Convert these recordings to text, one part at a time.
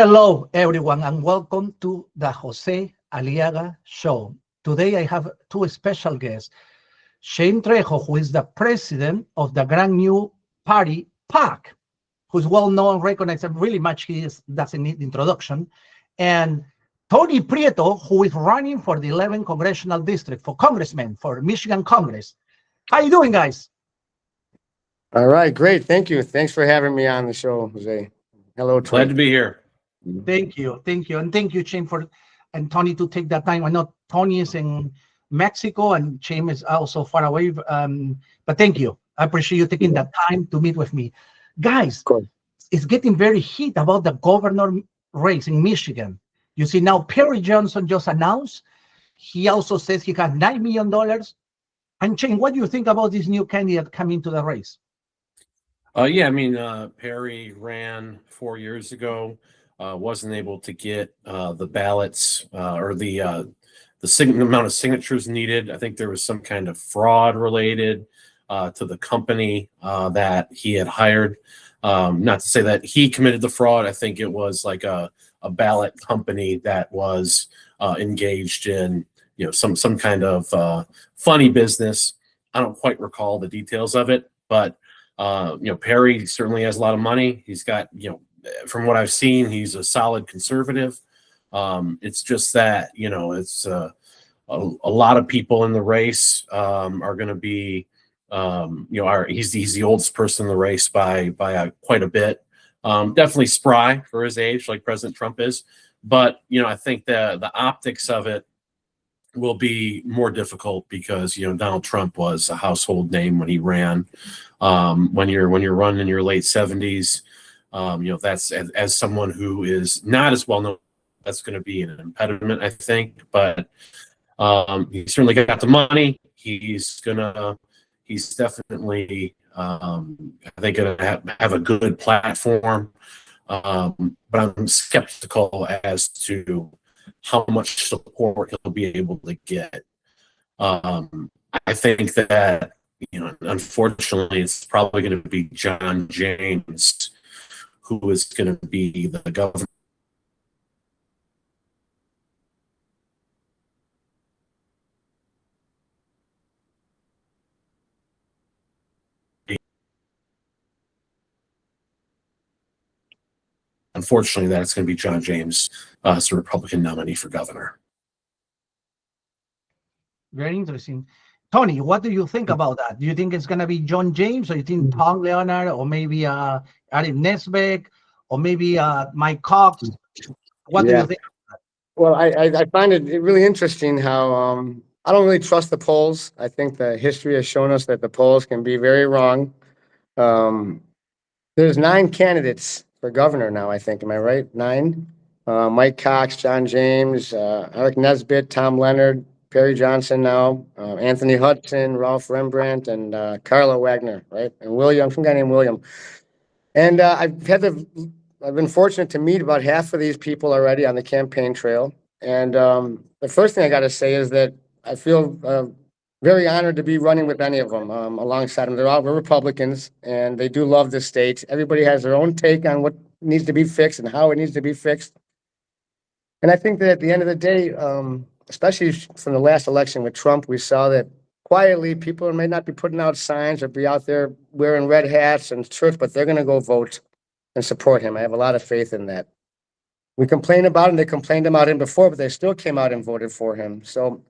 Hello, everyone, and welcome to the Jose Aliaga Show. Today, I have two special guests. Shane Trejo, who is the president of the brand new party, PAC, who's well known, recognized, and really much doesn't need introduction. And Tony Prieto, who is running for the 11th Congressional District for Congressman, for Michigan Congress. How you doing, guys? All right, great. Thank you. Thanks for having me on the show, Jose. Hello, Troy. Glad to be here. Thank you. And thank you, Shane, and Tony to take that time. I know Tony is in Mexico and Shane is also far away, but thank you. I appreciate you taking that time to meet with me. Guys, it's getting very heat about the governor race in Michigan. You see now Perry Johnson just announced. He also says he has $9 million. And Shane, what do you think about this new candidate coming to the race? Perry ran 4 years ago. Wasn't able to get the ballots or the amount of signatures needed. I think there was some kind of fraud related to the company that he had hired. Not to say that he committed the fraud. I think it was like a ballot company that was engaged in some kind of funny business. I don't quite recall the details of it, but Perry certainly has a lot of money. He's got from what I've seen, he's a solid conservative. It's just that, it's a lot of people in the race are going to be, he's the oldest person in the race by quite a bit. Definitely spry for his age, like President Trump is. But, I think the optics of it will be more difficult because, Donald Trump was a household name when he ran. When you're running in your late 70s, that's as someone who is not as well known, that's going to be an impediment, I think. But he certainly got the money. He's definitely, I think, going to have a good platform. But I'm skeptical as to how much support he'll be able to get. I think that, unfortunately, it's probably going to be John James who is going to be the governor. Unfortunately, that's going to be John James, the Republican nominee for governor. Very interesting. Tony, what do you think about that? Do you think it's going to be John James, or you think Tom Leonard, or maybe Ari Nesbeck, or maybe Mike Cox? What do you think? Well, I find it really interesting how I don't really trust the polls. I think the history has shown us that the polls can be very wrong. There's 9 candidates for governor now, I think. Am I right? 9? Mike Cox, John James, Eric Nesbitt, Tom Leonard, Perry Johnson now, Anthony Hudson, Ralph Rembrandt, and Carla Wagner, right? And William, some guy named William. And I've been fortunate to meet about half of these people already on the campaign trail. And the first thing I got to say is that I feel very honored to be running with any of them alongside them. They're all Republicans, and they do love this state. Everybody has their own take on what needs to be fixed and how it needs to be fixed. And I think that at the end of the day, especially from the last election with Trump, we saw that quietly people may not be putting out signs or be out there wearing red hats and shirts, but they're going to go vote and support him. I have a lot of faith in that. We complain about him. They complained about him before, but they still came out and voted for him. So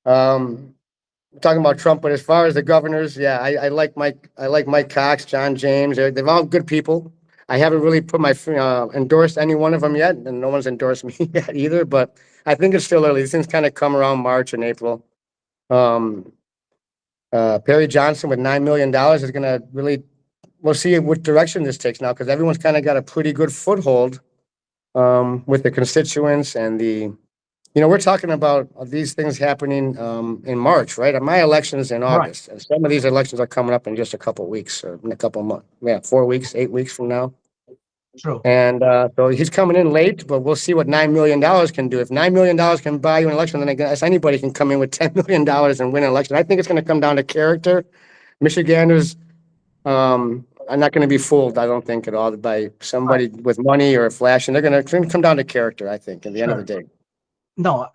talking about Trump, but as far as the governors, I like Mike Cox, John James. They're all good people. I haven't really put my endorsed any one of them yet, and no one's endorsed me yet either. But I think it's still early. These things kind of come around March and April. Perry Johnson with $9 million is going to really. We'll see what direction this takes now, because everyone's kind of got a pretty good foothold with the constituents and the. We're talking about these things happening in March, right? My election is in August, and some of these elections are coming up in just a couple of weeks or in a couple of months. 4 weeks, 8 weeks from now. True. And so he's coming in late, but we'll see what $9 million can do. If $9 million can buy you an election, then I guess anybody can come in with $10 million and win an election. I think it's going to come down to character. Michiganders I'm not going to be fooled, I don't think at all, by somebody with money or a flash, and they're going to come down to character, I think, at the end of the day. No,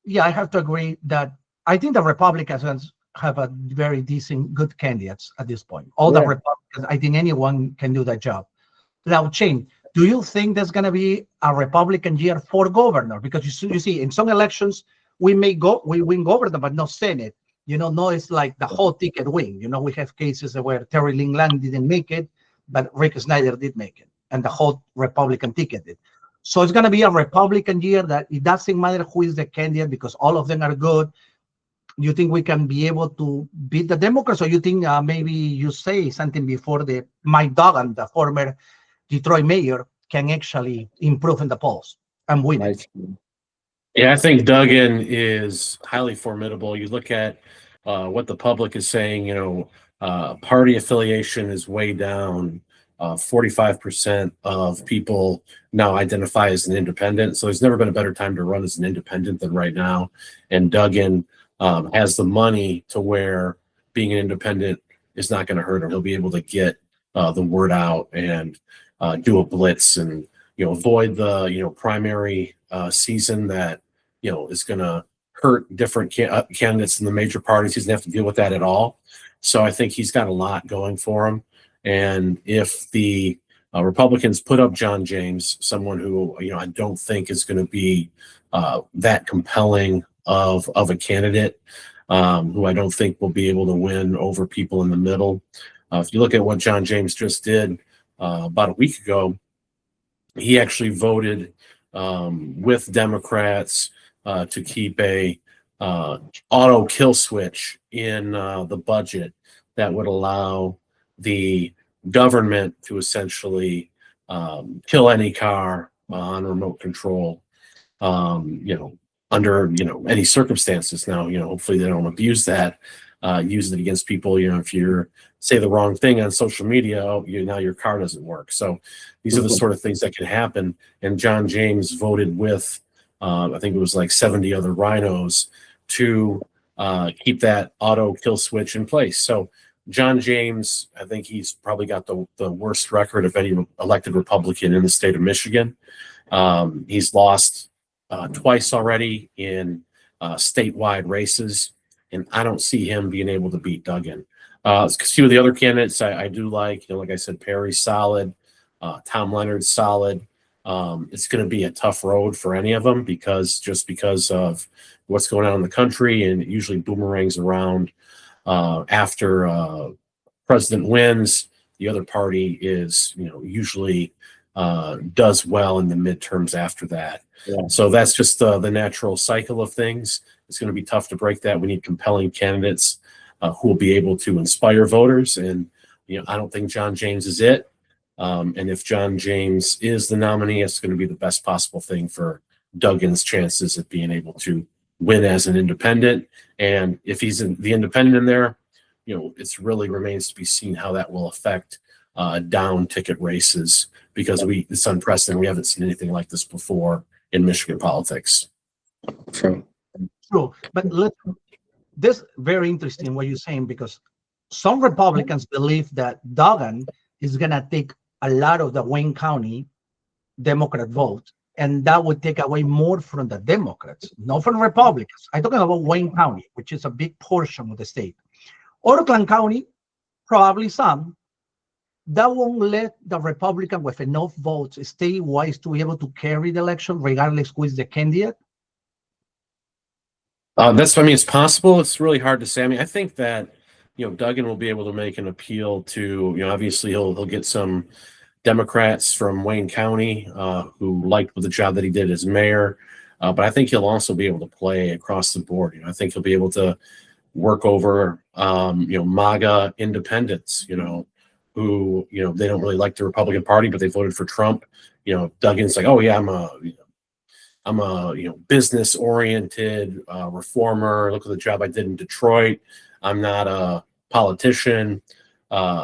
yeah, I have to agree that I think the Republicans have a very decent, good candidates at this point. All the Yeah. Republicans, I think anyone can do that job. Now, Shane, do you think there's going to be a Republican year for governor? Because you see, in some elections, we win governor, but not Senate. No, it's like the whole ticket win. We have cases where Terry Lingland didn't make it, but Rick Snyder did make it, and the whole Republican ticket did. So it's going to be a Republican year that it doesn't matter who is the candidate because all of them are good. You think we can be able to beat the Democrats, or you think maybe you say something before Mike Duggan, the former Detroit mayor, can actually improve in the polls and win it? Yeah, I think Duggan is highly formidable. You look at what the public is saying, party affiliation is way down. 45% of people now identify as an independent. So there's never been a better time to run as an independent than right now. And Duggan has the money to where being an independent is not going to hurt him. He'll be able to get the word out and do a blitz and, avoid the, primary season that, is going to hurt different candidates in the major parties. He's going to have to deal with that at all. So I think he's got a lot going for him. And if the Republicans put up John James, someone who, I don't think is going to be that compelling of a candidate, who I don't think will be able to win over people in the middle. If you look at what John James just did about a week ago, he actually voted with Democrats to keep a auto kill switch in the budget that would allow the government to essentially kill any car on remote control, under any circumstances. Now, hopefully they don't abuse that, use it against people. If you say the wrong thing on social media, now your car doesn't work. So these are the sort of things that can happen. And John James voted with, I think it was like 70 other rhinos to keep that auto kill switch in place. So John James, I think he's probably got the worst record of any elected Republican in the state of Michigan. He's lost twice already in statewide races, and I don't see him being able to beat Duggan. A few of the other candidates I do like, like I said, Perry's solid, Tom Leonard's solid. It's going to be a tough road for any of them because of what's going on in the country, and it usually boomerangs around after president wins. The other party is, usually does well in the midterms after that. Yeah. So that's just the natural cycle of things. It's going to be tough to break that. We need compelling candidates who will be able to inspire voters. And, I don't think John James is it. And if John James is the nominee, it's going to be the best possible thing for Duggan's chances of being able to win as an independent. And if he's the independent in there, it really remains to be seen how that will affect down ticket races, because it's unprecedented. We haven't seen anything like this before in Michigan politics. True. But this is very interesting what you're saying, because some Republicans believe that Duggan is going to take a lot of the Wayne County Democrat vote, and that would take away more from the Democrats, not from Republicans. I'm talking about Wayne County, which is a big portion of the state. Oakland County, probably some. That won't let the Republican with enough votes statewide to be able to carry the election, regardless who is the candidate. It's possible. It's really hard to say. I think that, Duggan will be able to make an appeal to, obviously he'll get some Democrats from Wayne County who liked the job that he did as mayor. But I think he'll also be able to play across the board. I think he'll be able to work over, MAGA independents, who, they don't really like the Republican Party, but they voted for Trump. Duggan's like, oh yeah, I'm a business oriented reformer. Look at the job I did in Detroit. I'm not a politician.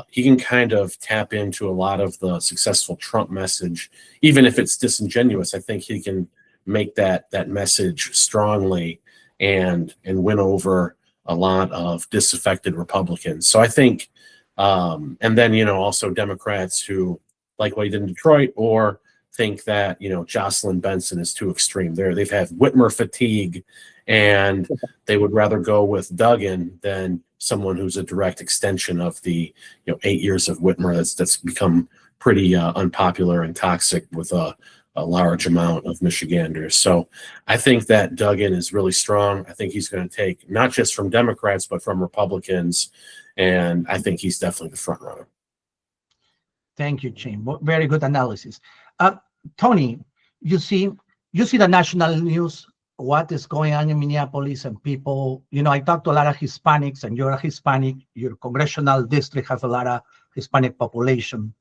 He can kind of tap into a lot of the successful Trump message, even if it's disingenuous. I think he can make that message strongly and win over a lot of disaffected Republicans. So I think And then, also Democrats who like what he did in Detroit or think that, Jocelyn Benson is too extreme. They've had Whitmer fatigue, and they would rather go with Duggan than someone who's a direct extension of the 8 years of Whitmer that's become pretty unpopular and toxic with a large amount of Michiganders. So I think that Duggan is really strong. I think he's going to take not just from Democrats but from Republicans, and I think he's definitely the front runner. Thank you, Shane. Very good analysis. Tony, you see the national news, what is going on in Minneapolis, and people, I talk to a lot of Hispanics, and you're a Hispanic, your congressional district has a lot of Hispanic population.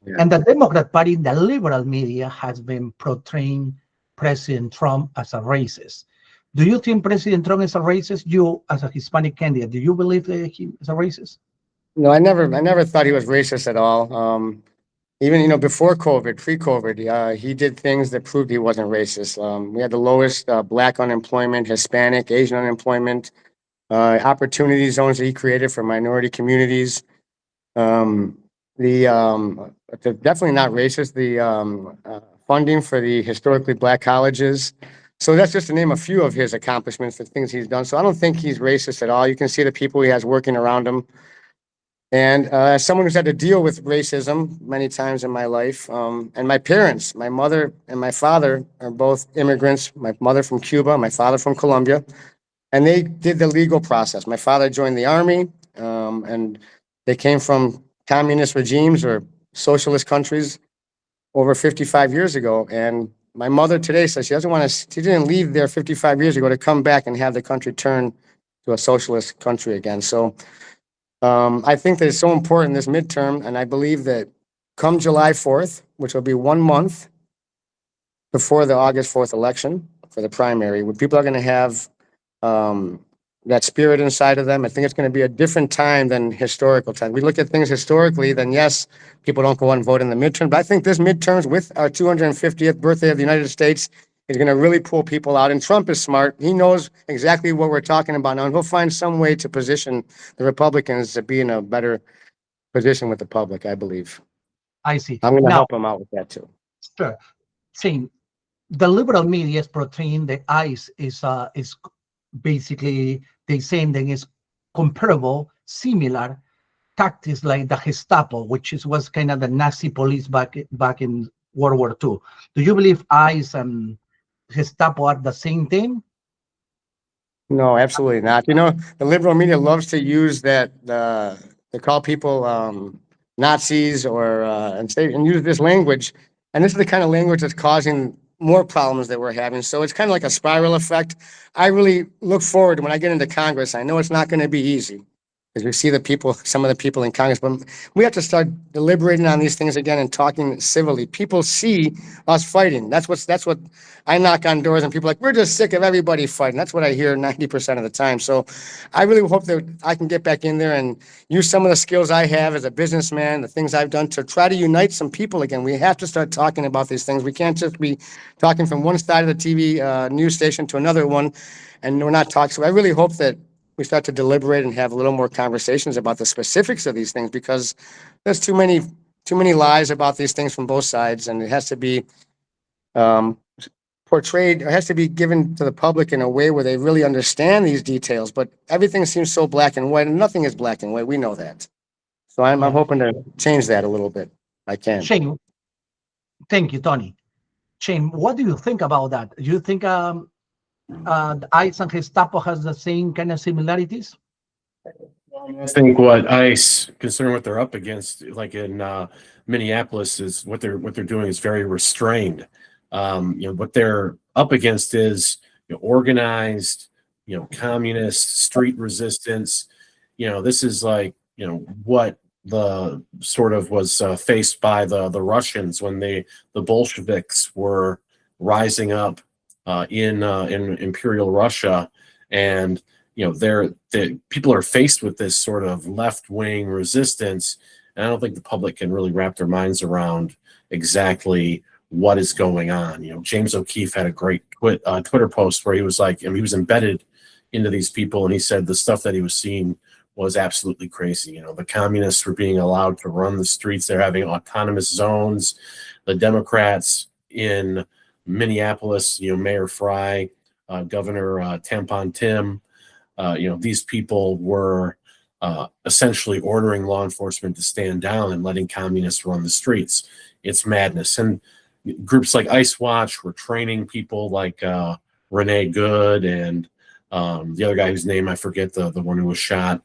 Yeah. And the Democrat Party, the liberal media, has been portraying President Trump as a racist. Do you think President Trump is a racist? You, as a Hispanic candidate, do you believe that he is a racist? No, I never thought he was racist at all. Even, before COVID, pre-COVID, he did things that proved he wasn't racist. We had the lowest Black unemployment, Hispanic, Asian unemployment, opportunity zones that he created for minority communities. Definitely not racist. The funding for the historically Black colleges. So that's just to name a few of his accomplishments, the things he's done. So I don't think he's racist at all. You can see the people he has working around him. And as someone who's had to deal with racism many times in my life, and my parents, my mother and my father are both immigrants, my mother from Cuba, my father from Colombia, and they did the legal process. My father joined the army, and they came from communist regimes or socialist countries over 55 years ago. And my mother today says she didn't leave there 55 years ago to come back and have the country turn to a socialist country again. So I think that it's so important this midterm, and I believe that come July 4th, which will be 1 month before the August 4th election for the primary, when people are going to have that spirit inside of them. I think it's going to be a different time than historical time. We look at things historically, then yes, people don't go and vote in the midterm. But I think this midterms with our 250th birthday of the United States is going to really pull people out. And Trump is smart. He knows exactly what we're talking about now, and he'll find some way to position the Republicans to be in a better position with the public, I believe. I see. I'm going to help him out with that too. Sure. Shane, the liberal media is portraying the ICE is basically, they saying that it's comparable, similar tactics like the Gestapo, which was kind of the Nazi police back in World War II. Do you believe ICE and Gestapo are the same thing? No, absolutely not. The liberal media loves to use that to call people Nazis or and use this language, and this is the kind of language that's causing more problems that we're having. So it's kind of like a spiral effect. I really look forward to when I get into Congress. I know it's not going to be easy because we see some of the people in Congress, but we have to start deliberating on these things again and talking civilly. People see us fighting. That's what I knock on doors and people are like, we're just sick of everybody fighting. That's what I hear 90% of the time. So I really hope that I can get back in there and use some of the skills I have as a businessman, the things I've done to try to unite some people again. We have to start talking about these things. We can't just be talking from one side of the TV news station to another one, and we're not talking. So I really hope that we start to deliberate and have a little more conversations about the specifics of these things, because there's too many lies about these things from both sides, and it has to be portrayed, or has to be given to the public in a way where they really understand these details. But everything seems so black and white, and nothing is black and white. We know that. So I'm hoping to change that a little bit. I can. Shane, thank you, Tony. Shane, what do you think about that? Do you think the ICE and Gestapo has the same kind of similarities? I think what ICE, considering what they're up against, like in Minneapolis, is what they're doing is very restrained. What they're up against is organized, communist street resistance. This is like what the sort of was faced by the Russians when the Bolsheviks were rising up in Imperial Russia, and people are faced with this sort of left-wing resistance, and I don't think the public can really wrap their minds around exactly what is going on. James O'Keefe had a great Twitter post where he was like, he was embedded into these people, and he said the stuff that he was seeing was absolutely crazy. You know, the communists were being allowed to run the streets. They're having autonomous zones. The Democrats in Minneapolis, you know, Mayor Fry, Governor Tampon Tim, you know, these people were essentially ordering law enforcement to stand down and letting communists run the streets. It's madness. And groups like Ice Watch were training people like Renee Good and the other guy whose name I forget, the one who was shot.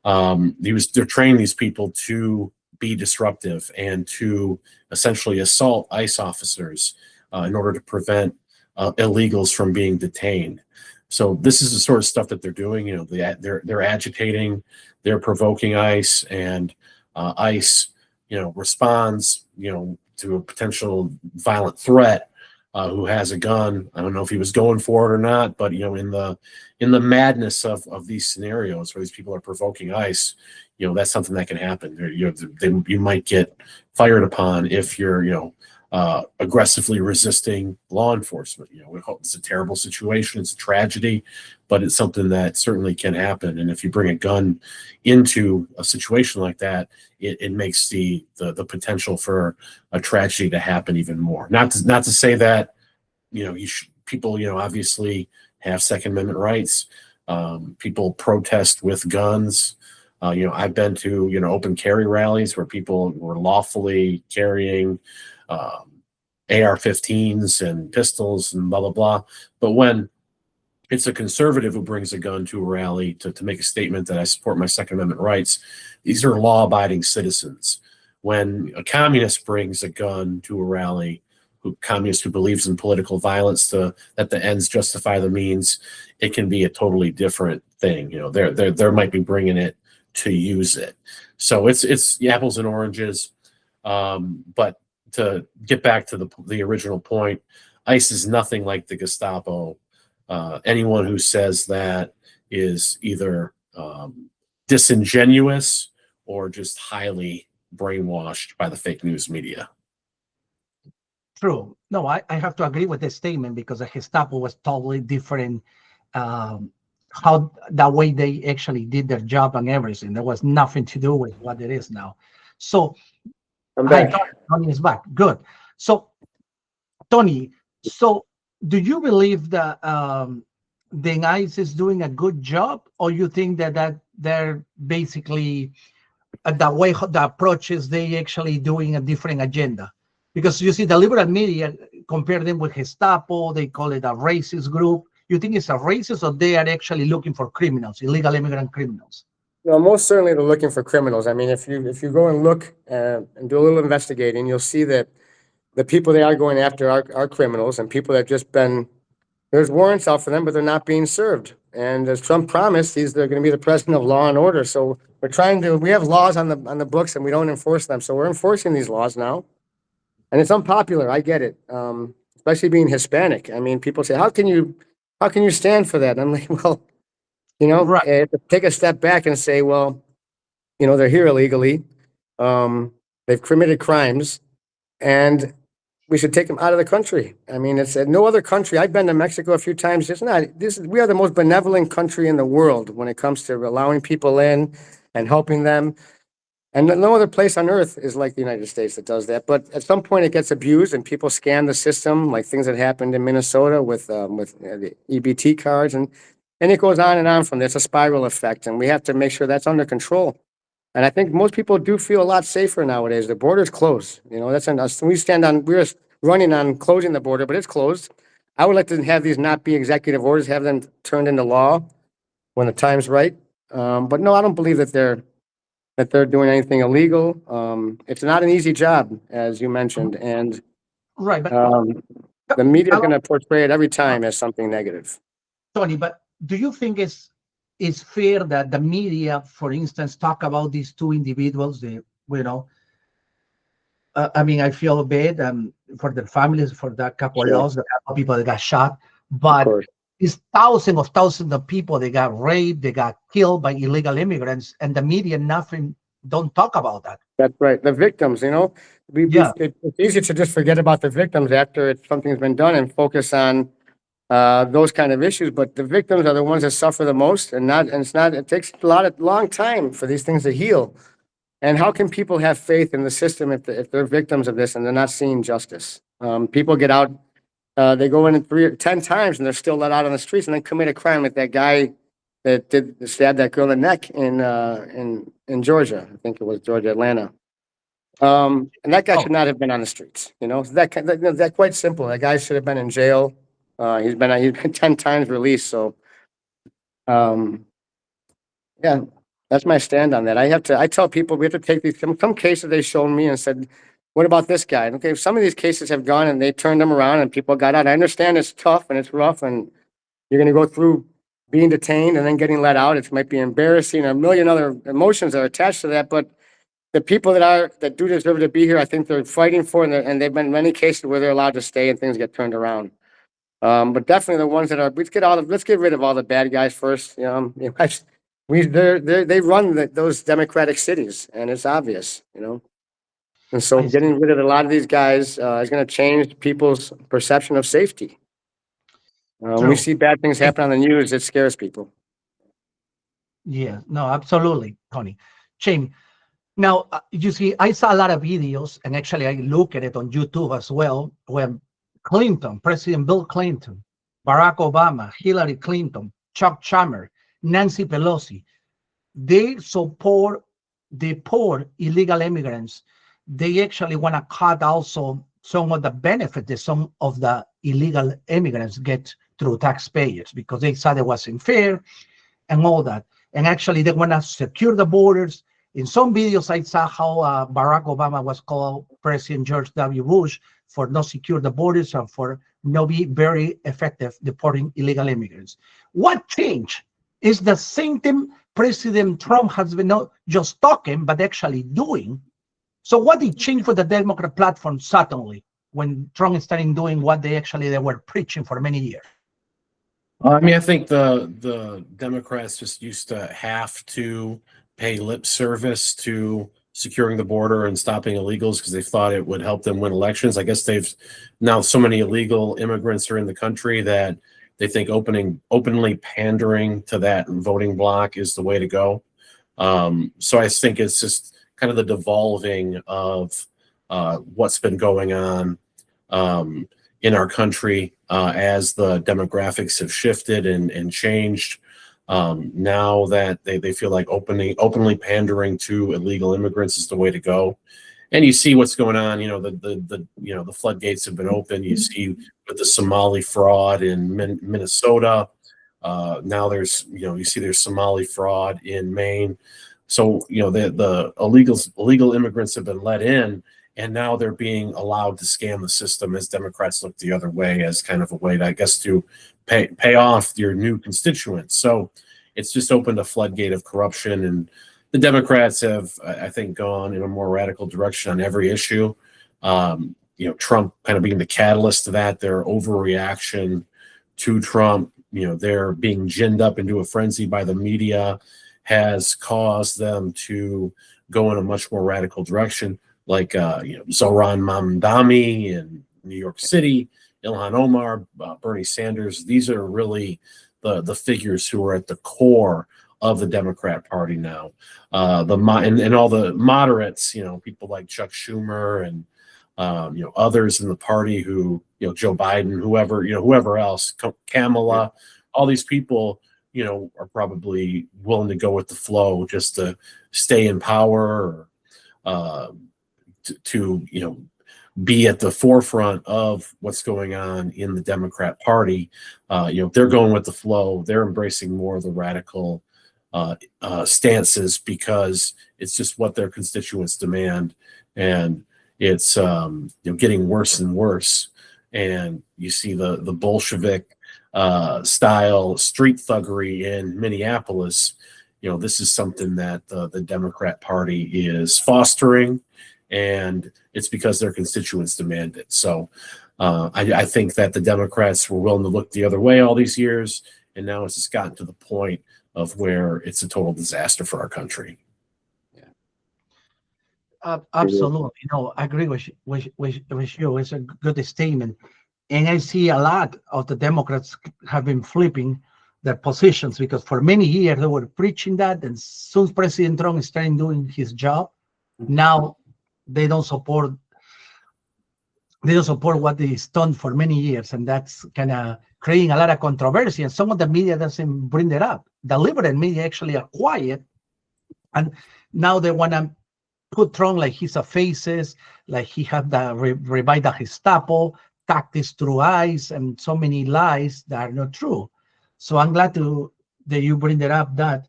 They're training these people to be disruptive and to essentially assault ICE officers in order to prevent illegals from being detained. So this is the sort of stuff that they're doing. You know, they're agitating, they're provoking ICE, and ICE, you know, responds, you know, to a potential violent threat who has a gun. I don't know if he was going for it or not, but you know, in the madness of these scenarios where these people are provoking ICE, you know, that's something that can happen. You might get fired upon if you're, you know, aggressively resisting law enforcement. You know, it's a terrible situation. It's a tragedy, but it's something that certainly can happen. And if you bring a gun into a situation like that, it makes the potential for a tragedy to happen even more. Not to say that, you know, people, you know, obviously have Second Amendment rights. People protest with guns. You know, I've been to, you know, open carry rallies where people were lawfully carrying AR-15s and pistols and blah, blah, blah. But when it's a conservative who brings a gun to a rally to make a statement that I support my Second Amendment rights, these are law-abiding citizens. When a communist brings a gun to a rally, communist who believes in political violence that the ends justify the means, it can be a totally different thing. You know, they might be bringing it to use it. So it's apples and oranges. But to get back to the original point, ICE is nothing like the Gestapo. Anyone who says that is either disingenuous or just highly brainwashed by the fake news media. True. No, I have to agree with this statement because the Gestapo was totally different. How the way they actually did their job and everything. There was nothing to do with what it is now. So I'm back. Tony is back. Good. So Tony, so do you believe that the ICE is doing a good job, or you think that they're basically the way the approach is they actually doing a different agenda? Because you see the liberal media compare them with Gestapo, they call it a racist group. You think it's a racist, or they are actually looking for criminals, illegal immigrant criminals? No, most certainly they're looking for criminals. I mean, if you go and look and do a little investigating, you'll see that the people they are going after are criminals and people that have just been, there's warrants out for them, but they're not being served. And as Trump promised, they're going to be the president of law and order. So we have laws on the books and we don't enforce them. So we're enforcing these laws now. And it's unpopular. I get it. Especially being Hispanic. I mean, people say, how can you stand for that? And I'm like, well, you know, Right. take a step back and say, well, you know, they're here illegally. They've committed crimes and we should take them out of the country. I mean, it's no other country. I've been to Mexico a few times. We are the most benevolent country in the world when it comes to allowing people in and helping them. And no other place on earth is like the United States that does that. But at some point it gets abused and people scam the system, like things that happened in Minnesota with the EBT cards. And it goes on and on from there. It's a spiral effect. And we have to make sure that's under control. And I think most people do feel a lot safer nowadays. The border's closed. You know, we're running on closing the border, but it's closed. I would like to have these not be executive orders, have them turned into law when the time's right. But no, I don't believe that they're doing anything illegal. It's not an easy job, as you mentioned, and Right. But the media is going to portray it every time as something negative. Tony, but do you think it's fair that the media, for instance, talk about these two individuals? I mean, I feel bad for their families, for that couple Sure. lost, the couple people that got shot, but it's thousands of people that got raped, they got killed by illegal immigrants, and the media don't talk about that. That's right. The victims, you know, it's easy to just forget about the victims after something's been done and focus on those kind of issues. But the victims are the ones that suffer the most, and it takes long time for these things to heal. And how can people have faith in the system if they're victims of this and they're not seeing justice? People get out, they go in 3 or 10 times and they're still let out on the streets and then commit a crime like that guy that stabbed that girl in the neck in Georgia. I think it was Georgia, Atlanta. And that guy should not have been on the streets. That quite simple. That guy should have been in jail. He's been 10 times released. So, yeah, that's my stand on that. I tell people we have to take these, some cases they've shown me and said, what about this guy? Okay, if some of these cases have gone and they turned them around and people got out, I understand it's tough and it's rough and you're going to go through being detained and then getting let out. It might be embarrassing, a million other emotions that are attached to that. But the people that do deserve to be here, I think they're fighting for, and they've been many cases where they're allowed to stay and things get turned around. But definitely the ones that are, let's get rid of all the bad guys first. They run those democratic cities, and it's obvious, And so getting rid of a lot of these guys is going to change people's perception of safety. When we see bad things happen on the news, it scares people. Yeah, no, absolutely, Tony. Shane, now, you see, I saw a lot of videos, and actually I look at it on YouTube as well, when Clinton, President Bill Clinton, Barack Obama, Hillary Clinton, Chuck Schumer, Nancy Pelosi, they support the poor illegal immigrants. They actually want to cut also some of the benefits that some of the illegal immigrants get through taxpayers because they said it wasn't fair and all that. And actually, they want to secure the borders. In some videos, I saw how Barack Obama was called President George W. Bush for not secure the borders and for not be very effective deporting illegal immigrants. What changed is the same thing President Trump has been not just talking, but actually doing. So what did change for the Democrat platform suddenly when Trump started doing what they were preaching for many years? I mean, I think the Democrats just used to have to pay lip service to securing the border and stopping illegals because they thought it would help them win elections. I guess they've now so many illegal immigrants are in the country that they think openly pandering to that voting bloc is the way to go. So I think it's just kind of the devolving of what's been going on in our country as the demographics have shifted and changed. Now that they feel like openly pandering to illegal immigrants is the way to go. And you see what's going on, the floodgates have been open. You see with the Somali fraud in Minnesota. Now there's Somali fraud in Maine. So, the illegal immigrants have been let in, and now they're being allowed to scam the system as Democrats look the other way as kind of a way to, I guess, to pay off your new constituents. So it's just opened a floodgate of corruption, and the Democrats have, I think, gone in a more radical direction on every issue. Trump kind of being the catalyst to that, their overreaction to Trump, they're being ginned up into a frenzy by the media has caused them to go in a much more radical direction, like Zohran Mamdani in New York City, Ilhan Omar, Bernie Sanders. These are really the figures who are at the core of the Democrat Party now. And all the moderates, people like Chuck Schumer and others in the party who, Joe Biden, whoever else, Kamala, all these people, are probably willing to go with the flow just to stay in power or to be at the forefront of what's going on in the Democrat Party. They're going with the flow. They're embracing more of the radical stances because it's just what their constituents demand, and it's getting worse and worse. And you see the Bolshevik style street thuggery in Minneapolis. This is something that the Democrat Party is fostering, and it's because their constituents demand it. So I think that the Democrats were willing to look the other way all these years, and now it's just gotten to the point of where it's a total disaster for our country. Absolutely. No, I agree with you. It's a good statement. And I see a lot of the Democrats have been flipping their positions because for many years they were preaching that, and soon President Trump started doing his job. Now they don't support what he's done for many years, and that's kind of creating a lot of controversy. And some of the media doesn't bring it up. The liberal media actually are quiet, and now they want to put Trump like he's a faces, like he had the revive the Gestapo, tactics through eyes, and so many lies that are not true. So I'm glad that you bring it up. That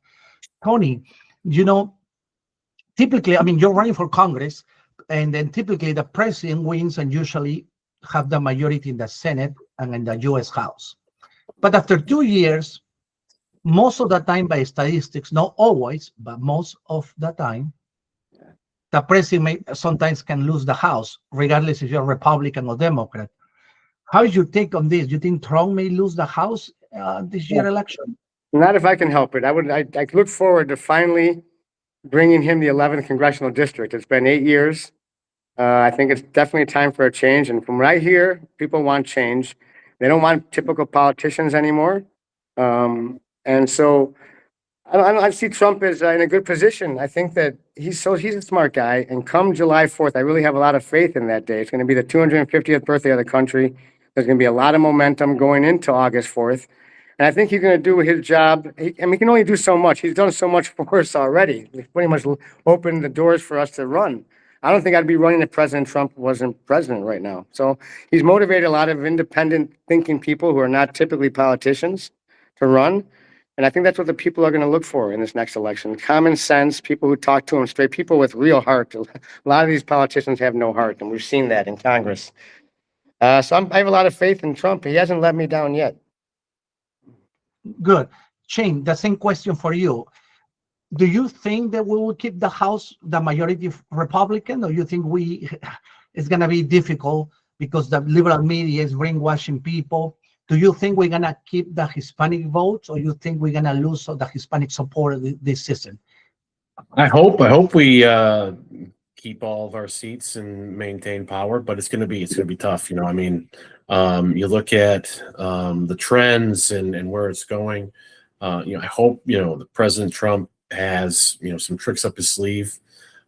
Tony, typically, I mean, you're running for Congress, and then typically the president wins and usually have the majority in the Senate and in the U.S. House. But after 2 years, most of the time by statistics, not always, but most of the time, the president sometimes can lose the House, regardless if you're Republican or Democrat. How is your take on this? Do you think Trump may lose the House this year election? Not if I can help it. I look forward to finally bringing him the 11th congressional district. It's been 8 years. I think it's definitely time for a change. And from what I hear, people want change. They don't want typical politicians anymore. And so I see Trump as in a good position. I think that he's a smart guy. And come July 4th, I really have a lot of faith in that day. It's going to be the 250th birthday of the country. There's going to be a lot of momentum going into August 4th. And I think he's going to do his job. He can only do so much. He's done so much for us already. He's pretty much opened the doors for us to run. I don't think I'd be running if President Trump wasn't president right now. So he's motivated a lot of independent thinking people who are not typically politicians to run. And I think that's what the people are going to look for in this next election. Common sense, people who talk to them straight, people with real heart. A lot of these politicians have no heart, and we've seen that in Congress. I have a lot of faith in Trump. He hasn't let me down yet. Good. Shane, the same question for you. Do you think that we will keep the House, the majority Republican, or you think it's going to be difficult because the liberal media is brainwashing people? Do you think we're going to keep the Hispanic votes, or you think we're going to lose the Hispanic support this season? I hope we keep all of our seats and maintain power, but it's going to be tough. I mean, you look at the trends and where it's going. I hope the President Trump has some tricks up his sleeve,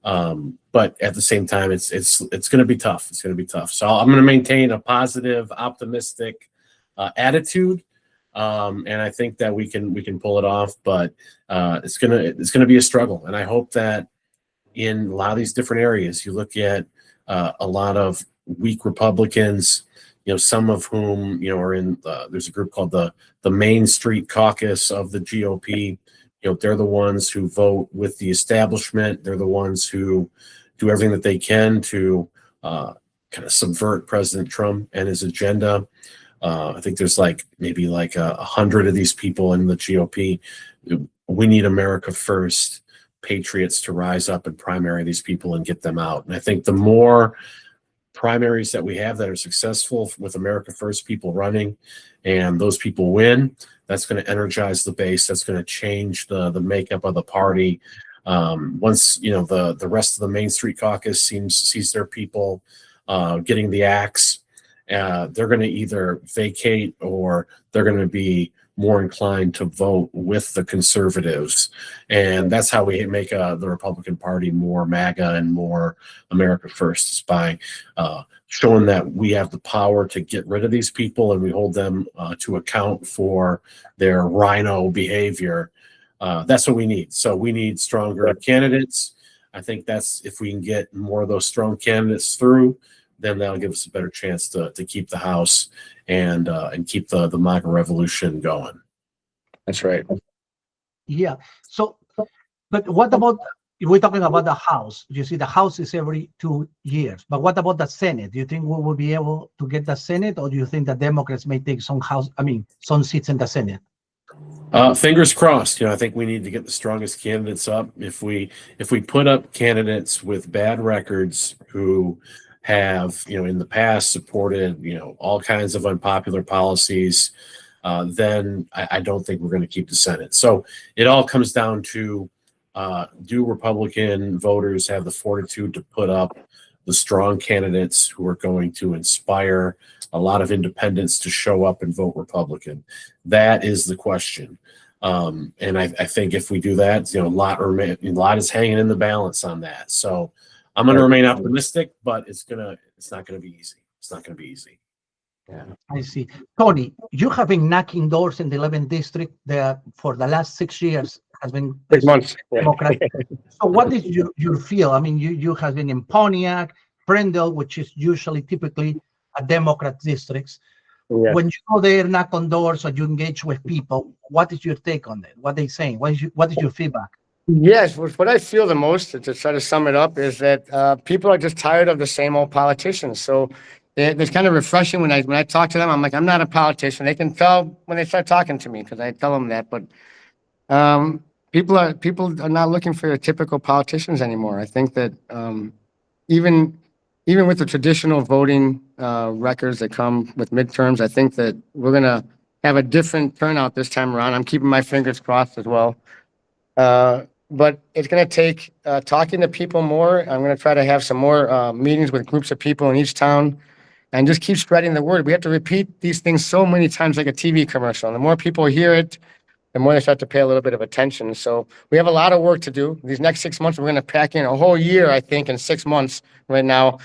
but at the same time, it's going to be tough. It's going to be tough. So I'm going to maintain a positive, optimistic attitude, and I think that we can pull it off. But it's gonna be a struggle, and I hope that in a lot of these different areas, you look at a lot of weak Republicans. Some of whom are in. There's a group called the Main Street Caucus of the GOP. They're the ones who vote with the establishment. They're the ones who do everything that they can to kind of subvert President Trump and his agenda. I think there's maybe 100 of these people in the GOP. We need America first patriots to rise up and primary these people and get them out. And I think the more primaries that we have that are successful with America first people running, and those people win, that's going to energize the base. That's going to change the makeup of the party. Once the rest of the Main Street Caucus sees their people getting the axe, they're going to either vacate or they're going to be more inclined to vote with the conservatives. And that's how we make the Republican Party more MAGA and more America first, is by showing that we have the power to get rid of these people, and we hold them to account for their rhino behavior. That's what we need. So we need stronger candidates. I think that's, if we can get more of those strong candidates through, then that'll give us a better chance to keep the House and keep the MAGA revolution going. That's right. Yeah. So, but what about, we're talking about the House? You see, the House is every 2 years. But what about the Senate? Do you think we will be able to get the Senate, or do you think the Democrats may take some seats in the Senate? Fingers crossed. I think we need to get the strongest candidates up. If we put up candidates with bad records who have in the past supported all kinds of unpopular policies, then I don't think we're going to keep the Senate. So it all comes down to, do Republican voters have the fortitude to put up the strong candidates who are going to inspire a lot of independents to show up and vote Republican. That is the question. And I think if we do that, a lot is hanging in the balance on that. So I'm going to remain optimistic, but it's not going to be easy. It's not going to be easy. Yeah. I see. Tony, you have been knocking doors in the 11th district there for the last 6 years. Has been 6 months. Yeah. Democrat. So what is your feel? I mean, you have been in Pontiac, Prendle, which is typically a Democrat districts. Yeah. When you go there, knock on doors, or you engage with people, what is your take on that? What they saying? What is your feedback? Yes, what I feel the most, to try to sum it up, is that people are just tired of the same old politicians. So it's kind of refreshing when I talk to them. I'm like, I'm not a politician. They can tell when they start talking to me because I tell them that. But people are not looking for your typical politicians anymore. I think that even with the traditional voting records that come with midterms, I think that we're gonna have a different turnout this time around. I'm keeping my fingers crossed as well. But it's going to take talking to people more. I'm going to try to have some more meetings with groups of people in each town and just keep spreading the word. We have to repeat these things so many times like a TV commercial. And the more people hear it, the more they start to pay a little bit of attention. So we have a lot of work to do. These next 6 months, we're going to pack in a whole year, I think, in 6 months right now.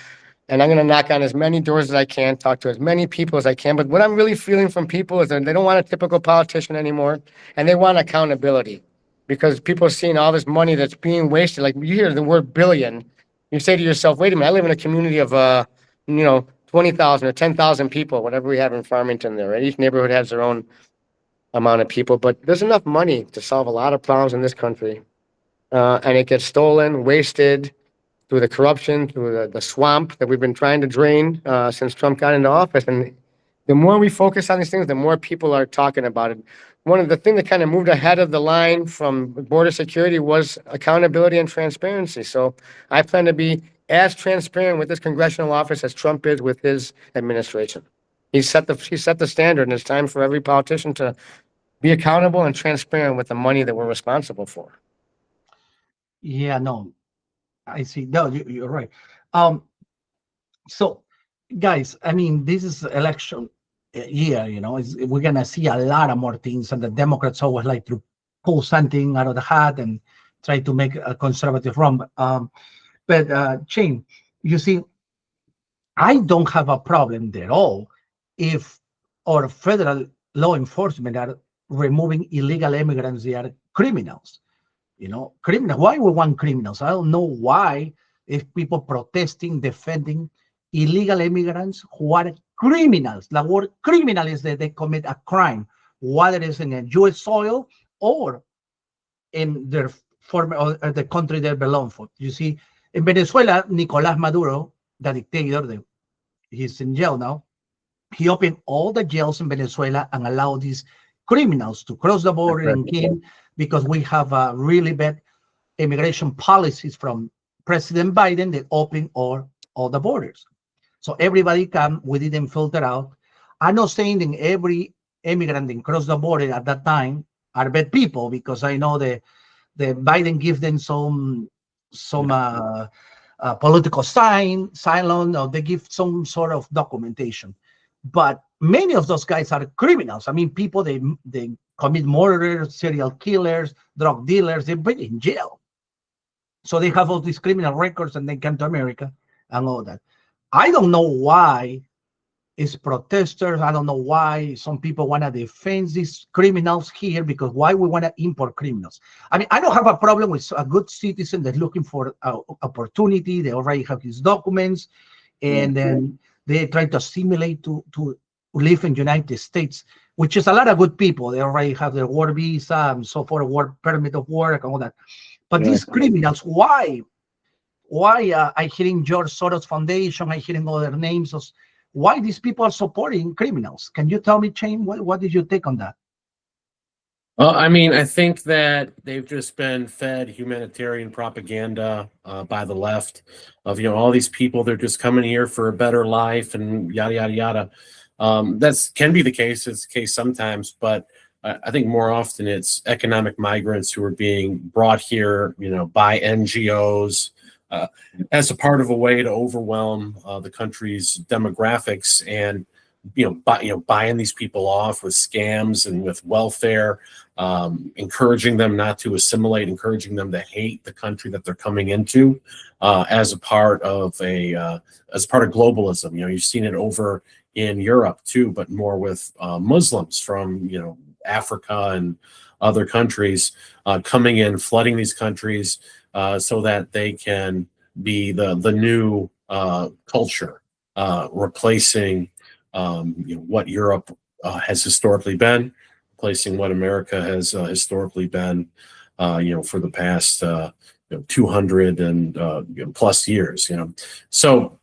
And I'm going to knock on as many doors as I can, talk to as many people as I can. But what I'm really feeling from people is that they don't want a typical politician anymore, and they want accountability. Because people are seeing all this money that's being wasted. Like you hear the word billion, you say to yourself, wait a minute, I live in a community of 20,000 or 10,000 people, whatever we have in Farmington there, right? Each neighborhood has their own amount of people, but there's enough money to solve a lot of problems in this country. And it gets stolen, wasted through the corruption, through the swamp that we've been trying to drain since Trump got into office. And the more we focus on these things, the more people are talking about it. One of the things that kind of moved ahead of the line from border security was accountability and transparency. So I plan to be as transparent with this congressional office as Trump is with his administration. He set the standard, and it's time for every politician to be accountable and transparent with the money that we're responsible for. Yeah, no, I see. No, you're right. So, guys, I mean, this is election year. We're gonna see a lot of more things, and the Democrats always like to pull something out of the hat and try to make a conservative run. But Shane, you see, I don't have a problem at all if our federal law enforcement are removing illegal immigrants. They are criminals. Criminal. Why we want criminals? I don't know why. If people protesting, defending illegal immigrants who are criminals. The word criminal is that they commit a crime, whether it's in a U.S. soil or in their former or the country they belong for. You see, in Venezuela, Nicolás Maduro, the dictator, he's in jail now. He opened all the jails in Venezuela and allowed these criminals to cross the border and came because we have a really bad immigration policies from President Biden. They open all the borders. So everybody come, we didn't filter out. I'm not saying that every immigrant that crossed the border at that time are bad people, because I know the Biden give them some political asylum, or they give some sort of documentation. But many of those guys are criminals. I mean, people, they commit murder, serial killers, drug dealers, they've been in jail. So they have all these criminal records and they come to America and all that. I don't know why it's protesters. I don't know why some people want to defend these criminals here, because why we want to import criminals? I mean, I don't have a problem with a good citizen that's looking for opportunity. They already have his documents, and then they try to assimilate to live in the United States, which is a lot of good people. They already have their work visa and so forth, work permit of work and all that. But these criminals, why I hearing George Soros Foundation, I hearing other names of why these people are supporting criminals? Can you tell me, Shane, what did you take on that? Well, I mean, I think that they've just been fed humanitarian propaganda by the left of, all these people, they're just coming here for a better life and yada, yada, yada. That's can be the case. It's the case sometimes, but I think more often it's economic migrants who are being brought here, by NGOs, as a part of a way to overwhelm the country's demographics and buying these people off with scams and with welfare, encouraging them not to assimilate, encouraging them to hate the country that they're coming into, as a part of globalism. You've seen it over in Europe too, but more with Muslims from Africa and other countries coming in, flooding these countries so that they can be the new culture, replacing what Europe has historically been, replacing what America has historically been, for the past 200 and plus years. So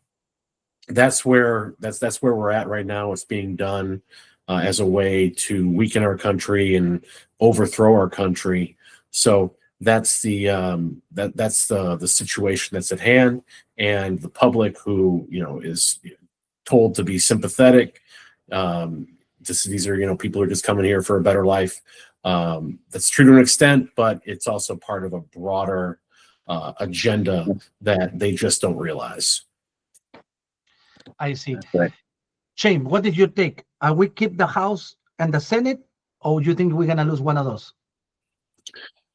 that's where we're at right now. It's being done as a way to weaken our country and overthrow our country. So that's the situation that's at hand, and the public who is told to be sympathetic. These are people who are just coming here for a better life. That's true to an extent, but it's also part of a broader agenda that they just don't realize. I see. Right. Shane, what did you think? Are we keep the House and the Senate, or do you think we're gonna lose one of those?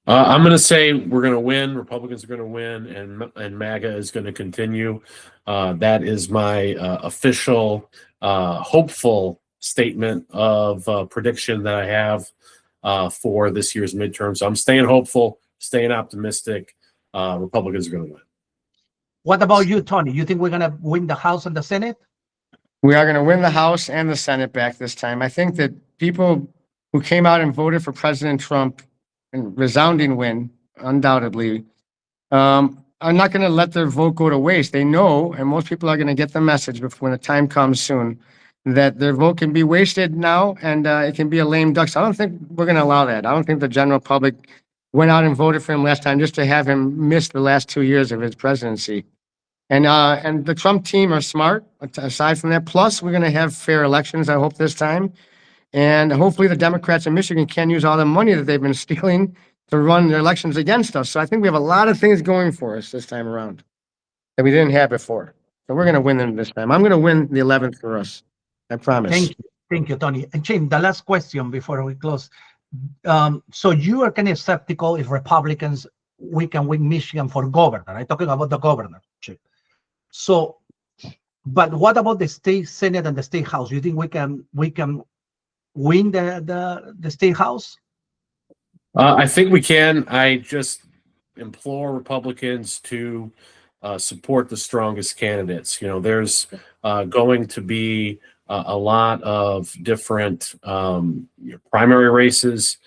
I'm going to say we're going to win. Republicans are going to win, and MAGA is going to continue. That is my official, hopeful statement of prediction that I have for this year's midterm. So I'm staying hopeful, staying optimistic. Republicans are going to win. What about you, Tony? You think we're gonna win the House and the Senate? We are going to win the House and the Senate back this time. I think that people who came out and voted for President Trump, and resounding win, undoubtedly, are not going to let their vote go to waste. They know, and most people are going to get the message before when the time comes soon, that their vote can be wasted now, and it can be a lame duck. So I don't think we're going to allow that. I don't think the general public went out and voted for him last time just to have him miss the last 2 years of his presidency. And the Trump team are smart, aside from that. Plus, we're going to have fair elections, I hope, this time. And hopefully the Democrats in Michigan can't use all the money that they've been stealing to run their elections against us. So I think we have a lot of things going for us this time around that we didn't have before. So we're going to win them this time. I'm going to win the 11th for us. I promise. Thank you, Tony. And Shane, the last question before we close. So you are kind of skeptical if Republicans we can win Michigan for governor. I'm talking about the governorship. So, but what about the state Senate and the state House? You think we can win the state House? I think we can. I just implore Republicans to support the strongest candidates. There's going to be a lot of different primary races.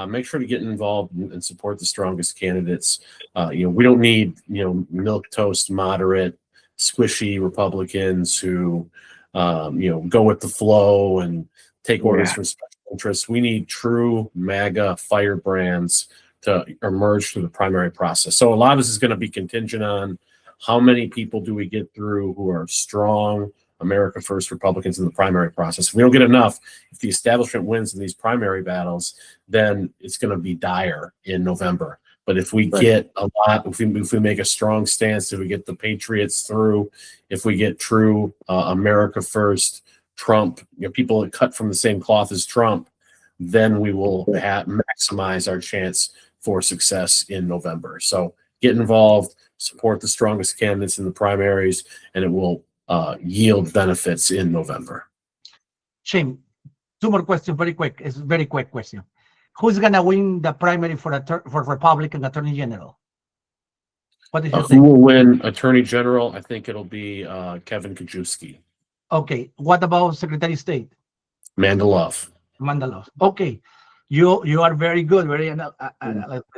Make sure to get involved and support the strongest candidates. We don't need milquetoast, moderate, squishy Republicans who go with the flow and take orders from special interests. We need true MAGA firebrands to emerge through the primary process. So a lot of this is going to be contingent on how many people do we get through who are strong America First Republicans in the primary process. If we don't get enough, if the establishment wins in these primary battles, then it's going to be dire in November. But if we get a lot, if we make a strong stance, if we get the Patriots through, if we get true America First, Trump, people that cut from the same cloth as Trump, then we will maximize our chance for success in November. So get involved, support the strongest candidates in the primaries, and it will yield benefits in November. Shane, two more questions, very quick. It's a very quick question. Who's gonna win the primary for Republican Attorney General? What do you think? Who will win Attorney General? I think it'll be Kevin Kajewski. Okay. What about Secretary of State? Mandalov. Okay. You are very good.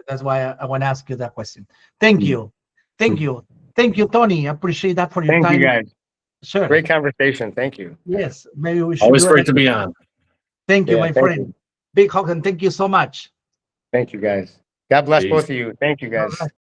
That's why I want to ask you that question. Thank you. Thank you, Tony. I appreciate that for your time. Thank you, guys. Sure. Great conversation. Thank you. Yes. Maybe we should. Always great to be on. Thank you, Yeah, my thank friend. you. Big hug and thank you so much. Thank you, guys. God bless Peace. both of you. Thank you, guys.